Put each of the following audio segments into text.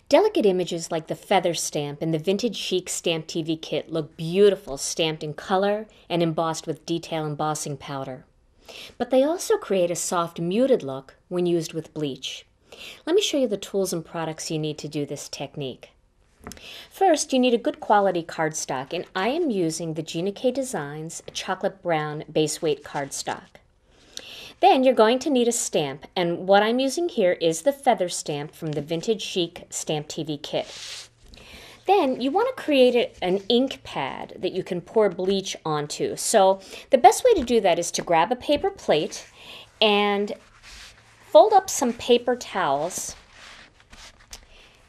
Delicate images like the feather stamp and the vintage chic stamp TV kit look beautiful stamped in color and embossed with detail embossing powder. But they also create a soft, muted look when used with bleach. Let me show you the tools and products you need to do this technique. First, you need a good quality cardstock, and I am using the Gina Designs chocolate brown base weight cardstock. Then you're going to need a stamp, and what I'm using here is the feather stamp from the Vintage Chic Stamp TV kit. Then you want to create an ink pad that you can pour bleach onto. So the best way to do that is to grab a paper plate and fold up some paper towels.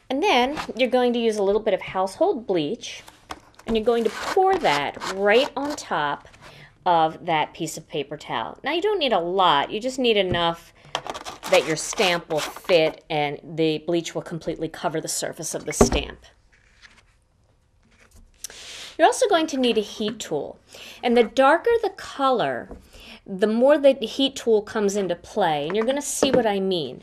And then you're going to use a little bit of household bleach, and you're going to pour that right on top of that piece of paper towel. Now you don't need a lot, you just need enough that your stamp will fit and the bleach will completely cover the surface of the stamp. You're also going to need a heat tool, and the darker the color, the more the heat tool comes into play, and you're going to see what I mean.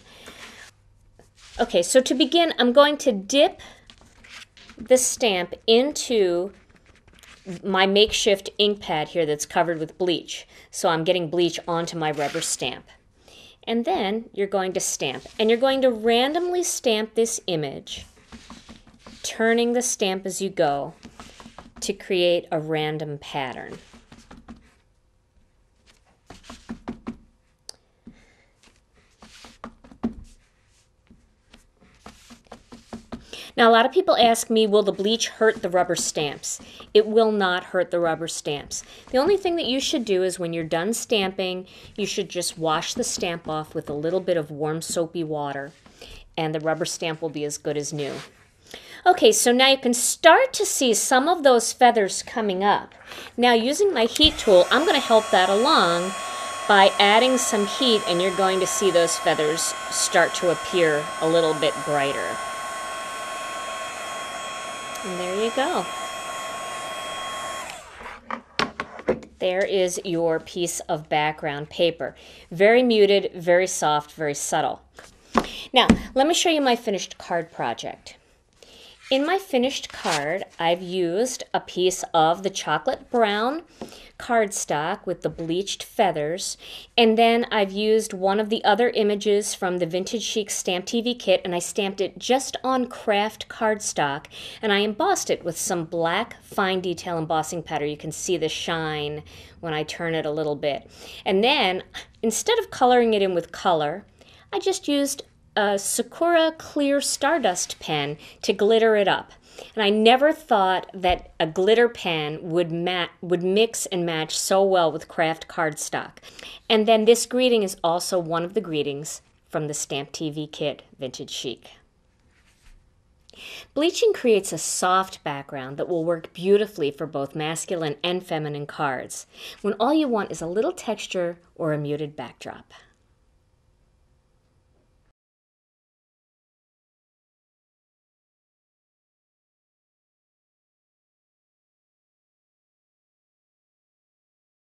Okay, so to begin, I'm going to dip the stamp into my makeshift ink pad here that's covered with bleach. So I'm getting bleach onto my rubber stamp. And then you're going to stamp. And you're going to randomly stamp this image, turning the stamp as you go to create a random pattern. Now, a lot of people ask me, will the bleach hurt the rubber stamps? It will not hurt the rubber stamps. The only thing that you should do is when you're done stamping, you should just wash the stamp off with a little bit of warm soapy water, and the rubber stamp will be as good as new. Okay, so now you can start to see some of those feathers coming up. Now, using my heat tool, I'm going to help that along by adding some heat, and you're going to see those feathers start to appear a little bit brighter. And there you go. There is your piece of background paper. Very muted, very soft, very subtle. Now, let me show you my finished card project. In my finished card, I've used a piece of the chocolate brown cardstock with the bleached feathers, and then I've used one of the other images from the Vintage Chic Stamp TV kit, and I stamped it just on craft cardstock, and I embossed it with some black fine detail embossing powder. You can see the shine when I turn it a little bit. And then, instead of coloring it in with color, I just used a Sakura clear Stardust pen to glitter it up. And I never thought that a glitter pen would mix and match so well with craft cardstock. And then this greeting is also one of the greetings from the Stamp TV kit Vintage Chic. Bleaching creates a soft background that will work beautifully for both masculine and feminine cards, when all you want is a little texture or a muted backdrop.